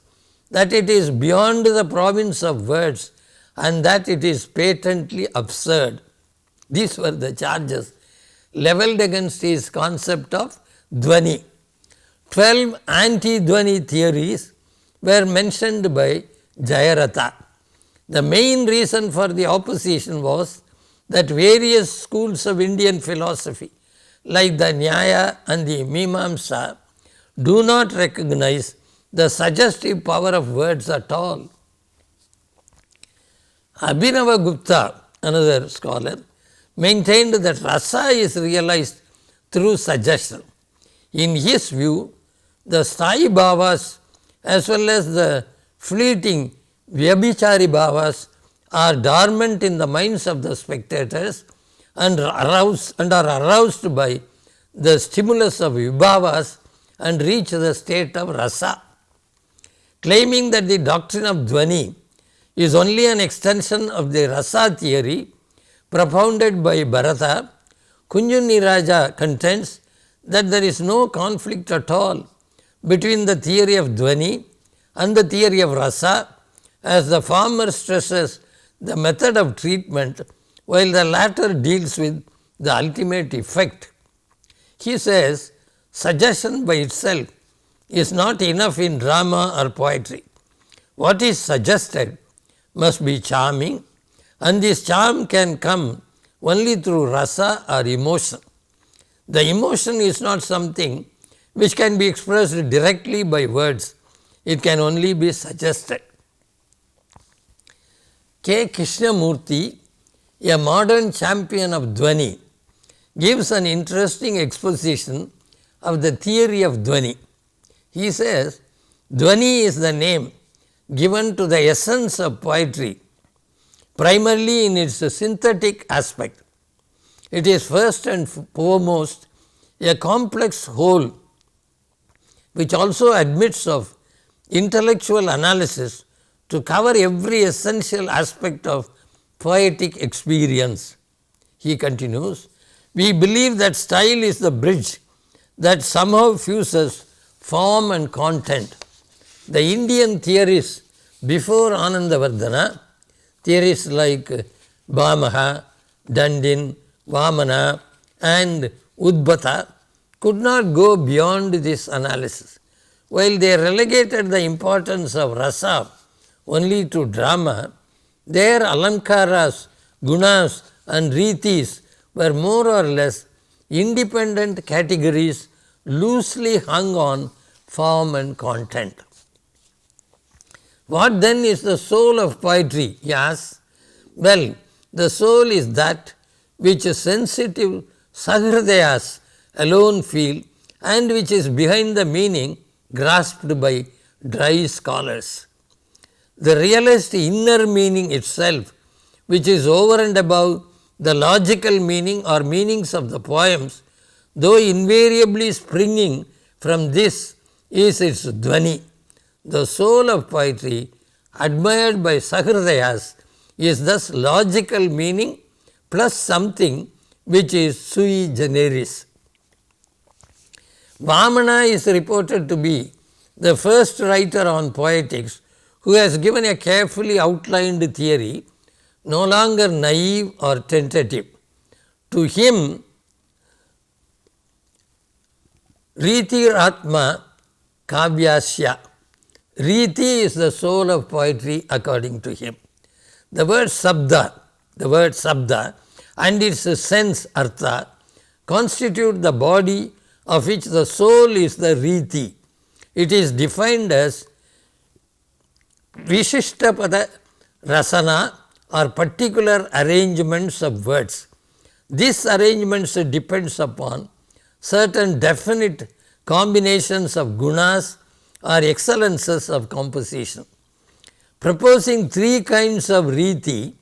C: that it is beyond the province of words, and that it is patently absurd. These were the charges levelled against his concept of Dhvani. 12 anti-Dhvani theories were mentioned by Jayaratha. The main reason for the opposition was that various schools of Indian philosophy, like the Nyaya and the Mimamsa, do not recognize the suggestive power of words at all. Abhinava Gupta, another scholar, maintained that rasa is realized through suggestion. In his view, the sthayi bhavas as well as the fleeting vyabhichari bhavas are dormant in the minds of the spectators and are aroused by the stimulus of vibhavas and reach the state of rasa. Claiming that the doctrine of Dhvani is only an extension of the rasa theory propounded by Bharata, Kunjuniraja contends that there is no conflict at all between the theory of Dhvani and the theory of rasa, as the former stresses the method of treatment while the latter deals with the ultimate effect. He says suggestion by itself is not enough in drama or poetry. What is suggested must be charming, and this charm can come only through rasa or emotion. The emotion is not something which can be expressed directly by words, it can only be suggested. K. Krishnamurti, a modern champion of Dhvani, gives an interesting exposition of the theory of Dhvani. He says, Dhvani is the name given to the essence of poetry, primarily in its synthetic aspect. It is first and foremost a complex whole, which also admits of intellectual analysis to cover every essential aspect of poetic experience. He continues, we believe that style is the bridge that somehow fuses form and content. The Indian theorists before Anandavardhana, theorists like Bhamaha, Dandin, Vamana and Udbata, could not go beyond this analysis. While they relegated the importance of rasa only to drama, their alankaras, gunas and ritis were more or less independent categories loosely hung on form and content. What then is the soul of poetry? He asks. Well, the soul is that which sensitive sahridayas alone feel and which is behind the meaning grasped by dry scholars. The realized inner meaning itself, which is over and above the logical meaning or meanings of the poems, though invariably springing from this, is its Dhvani. The soul of poetry, admired by Sahridayas, is thus logical meaning plus something which is sui generis. Vamana is reported to be the first writer on poetics who has given a carefully outlined theory, no longer naive or tentative. To him, Ritir Atma Kavyasya. Riti is the soul of poetry according to him. The word sabda and its sense artha constitute the body of which the soul is the riti. It is defined as Vishishtapada rasana or particular arrangements of words. This arrangements depends upon certain definite combinations of gunas or excellences of composition. Proposing three kinds of riti,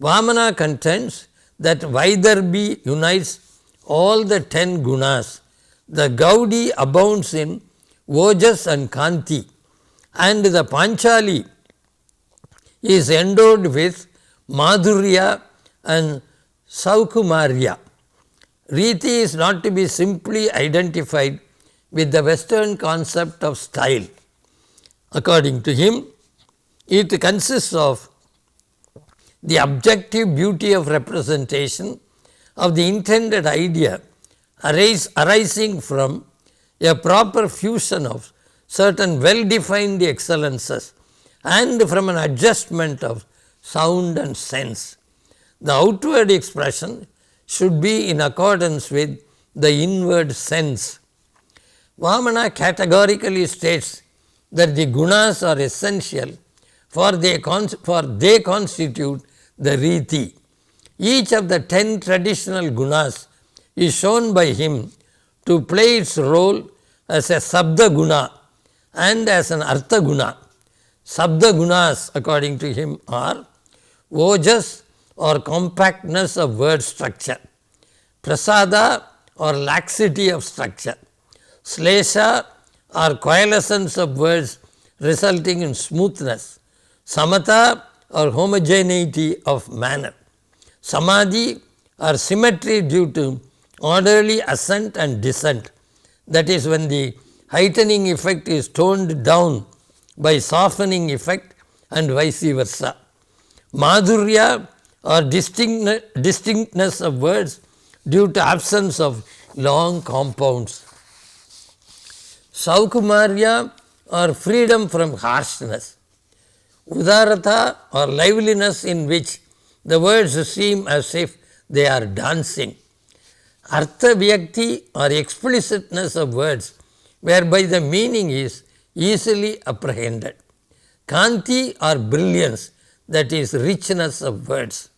C: Vamana contends that Vaidarbhi unites all the 10 gunas, the Gaudi abounds in Ojas and Kanti, and the Panchali is endowed with Madhurya and Saukumarya. Riti is not to be simply identified with the Western concept of style. According to him, it consists of the objective beauty of representation of the intended idea arising from a proper fusion of certain well-defined excellences and from an adjustment of sound and sense. The outward expression should be in accordance with the inward sense. Vamana categorically states that the gunas are essential for they constitute the riti. Each of the 10 traditional gunas is shown by him to play its role as a sabda guna and as an artha guna. Sabda gunas, according to him, are ojas or compactness of word structure, prasada or laxity of structure, slesha or coalescence of words resulting in smoothness, samata or homogeneity of manner, samadhi or symmetry due to orderly ascent and descent, that is when the heightening effect is toned down by softening effect and vice versa, madhurya or distinctness of words due to absence of long compounds, saukumarya or freedom from harshness, udarata or liveliness in which the words seem as if they are dancing, artha vyakti or explicitness of words whereby the meaning is easily apprehended, kanti or brilliance, that is richness of words.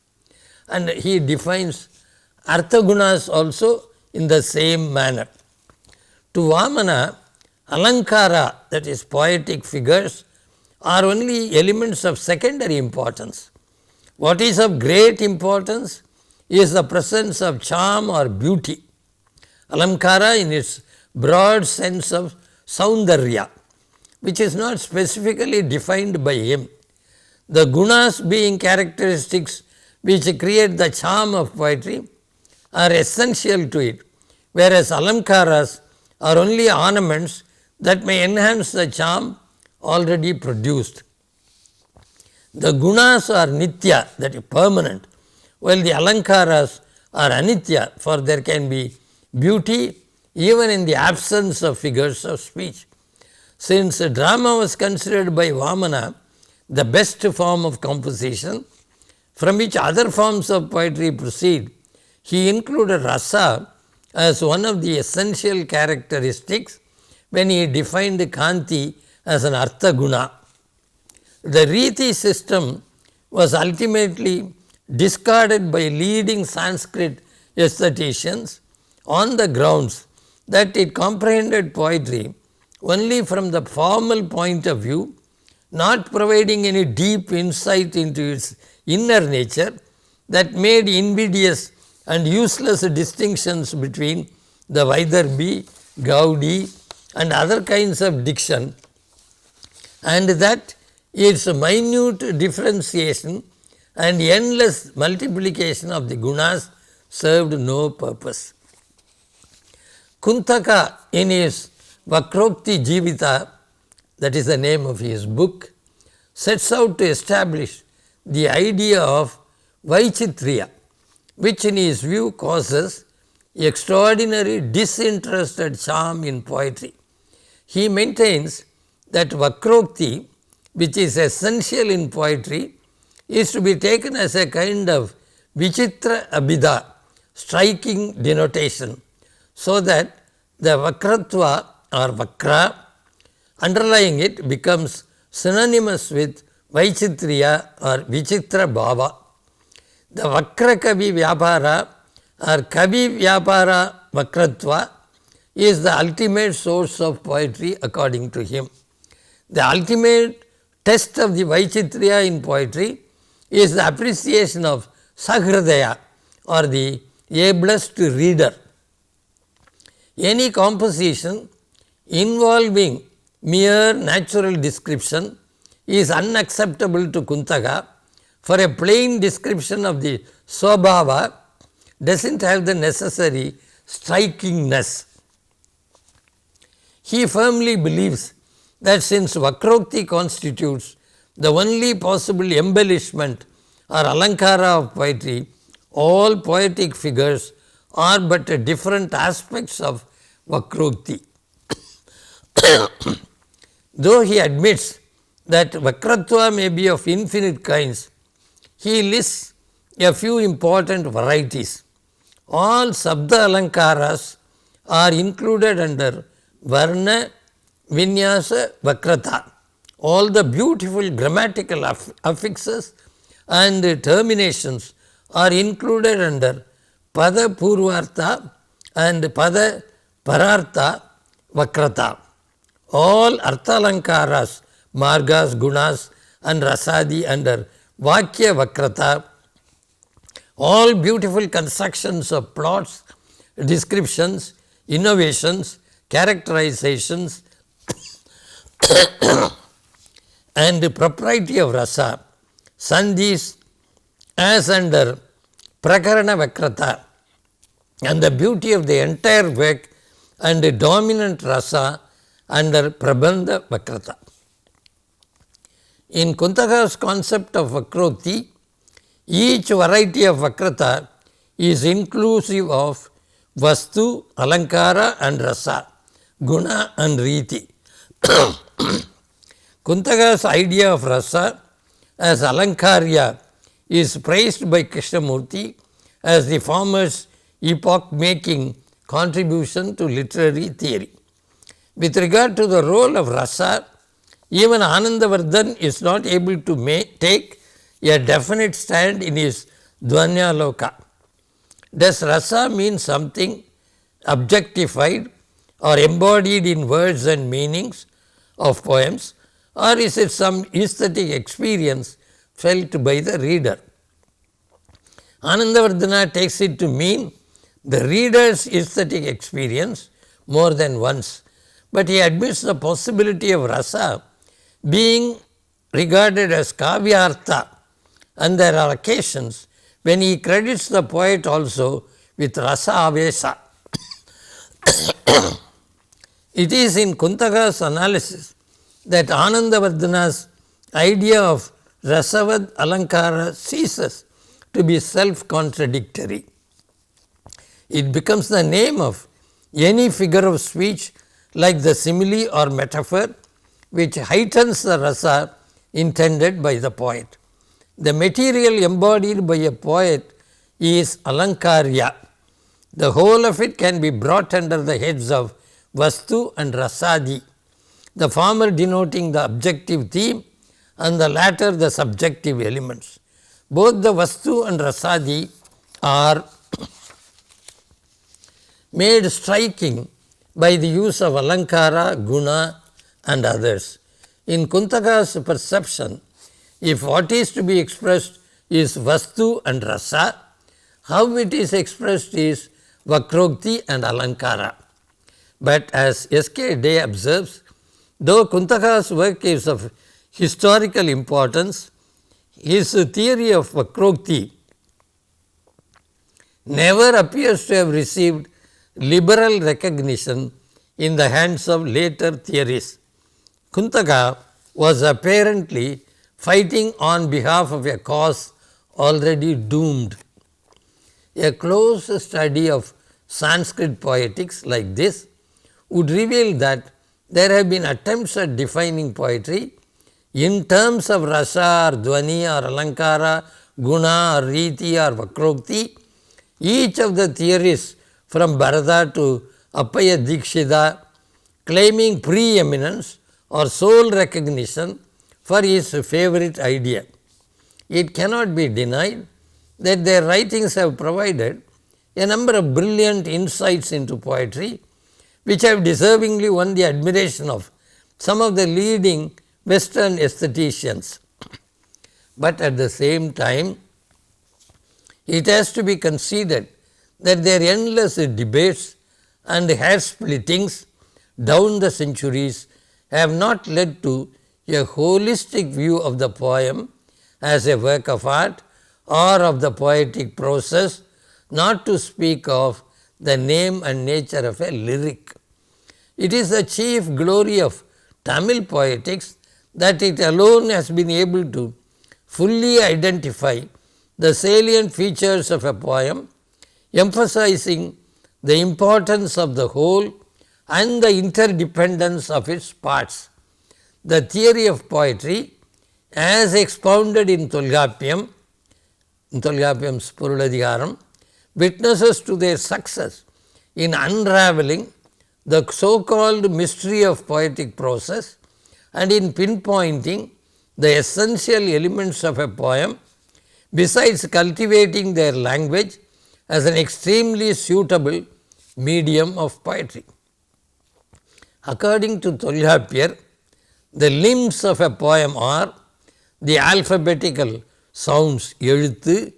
C: And he defines artha gunas also in the same manner. To Vamana, alankara, that is poetic figures, are only elements of secondary importance. What is of great importance is the presence of charm or beauty. Alankara in its broad sense of saundarya, which is not specifically defined by him. The gunas being characteristics which create the charm of poetry are essential to it, whereas alankaras are only ornaments that may enhance the charm already produced. The gunas are nitya, that is permanent, while the alankaras are anitya, for there can be beauty even in the absence of figures of speech. Since drama was considered by Vamana the best form of composition, from which other forms of poetry proceed, he included rasa as one of the essential characteristics when he defined Kanti as an artha guna. The Riti system was ultimately discarded by leading Sanskrit aestheticians on the grounds that it comprehended poetry only from the formal point of view, not providing any deep insight into its inner nature, that made invidious and useless distinctions between the Vaidarbhi, Gaudi and other kinds of diction, and that its minute differentiation and endless multiplication of the gunas served no purpose. Kuntaka in his Vakrokti Jivita, that is the name of his book, sets out to establish the idea of Vaichitriya, which in his view causes extraordinary disinterested charm in poetry. He maintains that Vakrokti, which is essential in poetry, is to be taken as a kind of Vichitra Abhida, striking denotation, so that the Vakratva or Vakra underlying it becomes synonymous with Vaichitriya or Vichitra Bhava. The Vakra Kavi Vyapara or Kavi Vyapara Vakratva is the ultimate source of poetry according to him. The ultimate test of the Vaichitriya in poetry is the appreciation of Sahridaya or the ablest reader. Any composition involving mere natural description is unacceptable to Kuntaka, for a plain description of the Swabhava does not have the necessary strikingness. He firmly believes that since Vakrokti constitutes the only possible embellishment or alankara of poetry, all poetic figures are but different aspects of Vakrokti. Though he admits that Vakratva may be of infinite kinds, he lists a few important varieties. All Sabda Alankaras are included under Varna Vinyasa Vakrata. All the beautiful grammatical affixes and terminations are included under Pada Purvartha and Pada Parartha Vakrata. All Arthalankaras, Margas, Gunas and Rasadi under Vakya Vakrata. All beautiful constructions of plots, descriptions, innovations, characterizations and the propriety of rasa, sandhis as under Prakarana Vakrata, and the beauty of the entire work and the dominant rasa under Prabandha Vakrata. In Kuntaka's concept of Vakrokti, each variety of Vakrata is inclusive of Vastu, Alankara and Rasa, Guna and Riti. Kuntaka's idea of Rasa as Alankarya is praised by Krishnamurti as the former's epoch-making contribution to literary theory. With regard to the role of Rasa, even Anandavardhan is not able to take a definite stand in his Dvanyaloka. Does Rasa mean something objectified or embodied in words and meanings of poems, or is it some aesthetic experience felt by the reader? Anandavardhana takes it to mean the reader's aesthetic experience more than once, but he admits the possibility of rasa being regarded as kavyartha, and there are occasions when he credits the poet also with rasa avesa. It is in Kuntaka's analysis that Anandavardhana's idea of rasavad alankara ceases to be self-contradictory. It becomes the name of any figure of speech like the simile or metaphor which heightens the rasa intended by the poet. The material embodied by a poet is alankarya. The whole of it can be brought under the heads of vastu and rasadi, the former denoting the objective theme and the latter the subjective elements. Both the vastu and rasadi are made striking by the use of alankara, guna and others. In Kuntaka's perception, if what is to be expressed is vastu and rasa, how it is expressed is vakrokti and alankara. But as S.K. Day observes, though Kuntaka's work is of historical importance, his theory of Vakrokti never appears to have received liberal recognition in the hands of later theorists. Kuntaka was apparently fighting on behalf of a cause already doomed. A close study of Sanskrit poetics like this would reveal that there have been attempts at defining poetry in terms of rasa or dvani or alankara, guna or riti or vakrokti. Each of the theorists from Bharata to Appaya Dikshita claiming preeminence or sole recognition for his favorite idea. It cannot be denied that their writings have provided a number of brilliant insights into poetry, which have deservingly won the admiration of some of the leading Western aestheticians. But at the same time, it has to be conceded that their endless debates and hair splittings down the centuries have not led to a holistic view of the poem as a work of art or of the poetic process, not to speak of the name and nature of a lyric. It is the chief glory of Tamil poetics that it alone has been able to fully identify the salient features of a poem, emphasizing the importance of the whole and the interdependence of its parts. The theory of poetry, as expounded in Tolgapiyam's Puruladhigaram, witnesses to their success in unraveling the so-called mystery of poetic process and in pinpointing the essential elements of a poem, besides cultivating their language as an extremely suitable medium of poetry. According to Tolgapiyar, the limbs of a poem are the alphabetical sounds எழுத்து,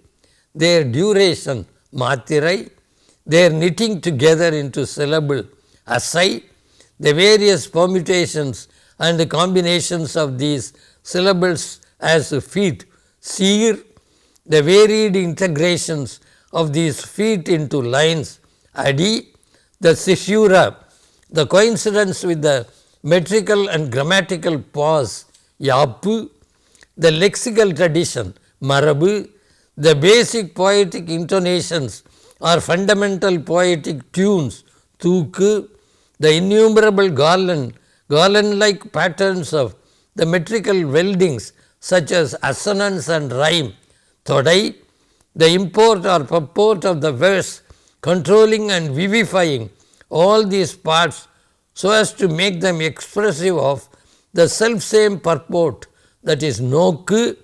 C: their duration மாத்திரை, their knitting together into syllable asai, the various permutations and combinations of these syllables as feet seer, the varied integrations of these feet into lines adi, the caesura, the coincidence with the metrical and grammatical pause yapu, the lexical tradition marabu, the basic poetic intonations or fundamental poetic tunes tuku, the innumerable garland-like patterns of the metrical weldings such as assonance and rhyme thodai, the import or purport of the verse controlling and vivifying all these parts so as to make them expressive of the self-same purport, that is noku,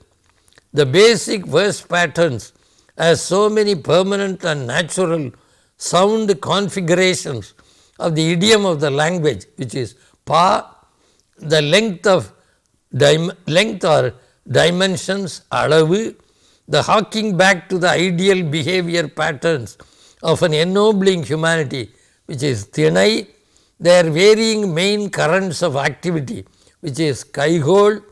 C: the basic verse patterns as so many permanent and natural sound configurations of the idiom of the language, which is pa, the length or dimensions alavu, the harking back to the ideal behavior patterns of an ennobling humanity, which is thinai, their varying main currents of activity, which is kaihold,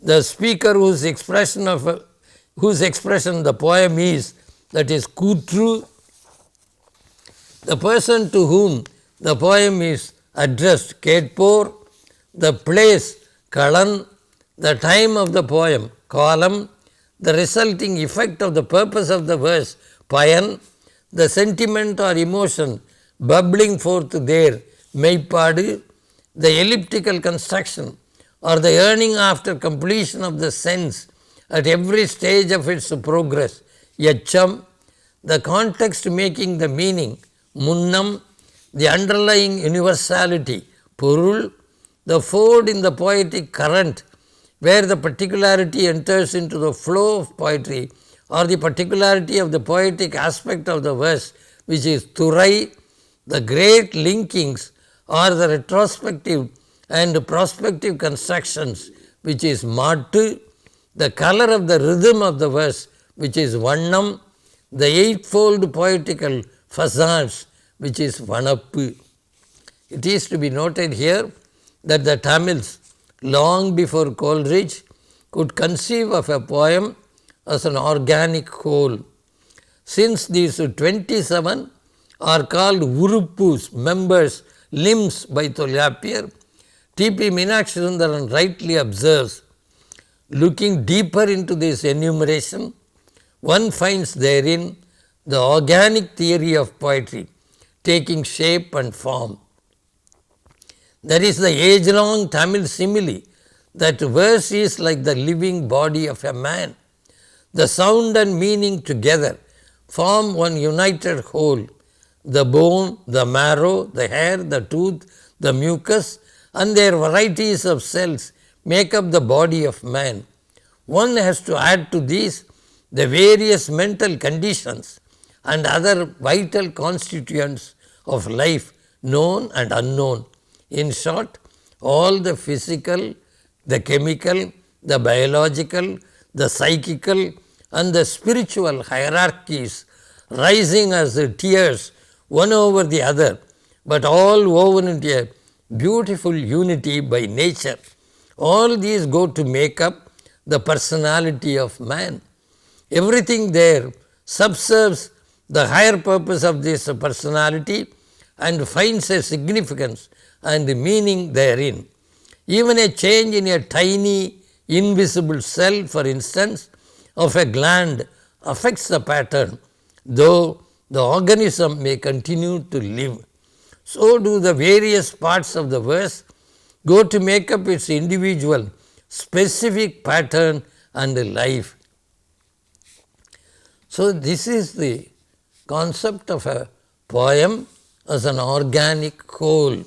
C: the speaker whose expression the poem is, that is kutru, the person to whom the poem is addressed, ketpor, the place, kalan, the time of the poem, kalam, the resulting effect of the purpose of the verse, payan, the sentiment or emotion bubbling forth there, meipadu, the elliptical construction or the yearning after completion of the sense at every stage of its progress, yacham, the context making the meaning, munnam, the underlying universality, purul, the ford in the poetic current where the particularity enters into the flow of poetry or the particularity of the poetic aspect of the verse, which is thurai, the great linkings or the retrospective and prospective constructions, which is matu, the color of the rhythm of the verse, which is vannam, the eightfold poetical facades, which is vanappu. It is to be noted here that the Tamils, long before Coleridge, could conceive of a poem as an organic whole. Since these 27 are called Urupus, members, limbs by Tolyapir, T.P. Meenakshi Sundaran rightly observes, looking deeper into this enumeration, one finds therein the organic theory of poetry taking shape and form. There is the age-long Tamil simile that verse is like the living body of a man. The sound and meaning together form one united whole. The bone, the marrow, the hair, the tooth, the mucus and their varieties of cells make up the body of man. One has to add to these the various mental conditions and other vital constituents of life, known and unknown. In short, all the physical, the chemical, the biological, the psychical and the spiritual hierarchies rising as tiers one over the other, but all woven into a beautiful unity by nature. All these go to make up the personality of man. Everything there subserves the higher purpose of this personality and finds a significance and meaning therein. Even a change in a tiny invisible cell, for instance, of a gland affects the pattern, though the organism may continue to live. So do the various parts of the verse go to make up its individual specific pattern and life. So this is the concept of a poem as an organic whole,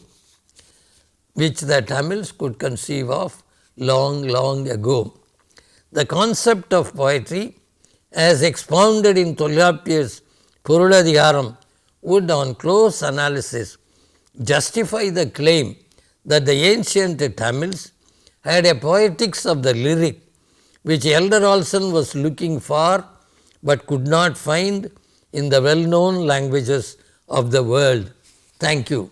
C: which the Tamils could conceive of long ago. The concept of poetry, as expounded in Tolyapir's Purudadigaram, would on close analysis justify the claim that the ancient Tamils had a poetics of the lyric, which Elder Olson was looking for but could not find in the well-known languages of the world. Thank you.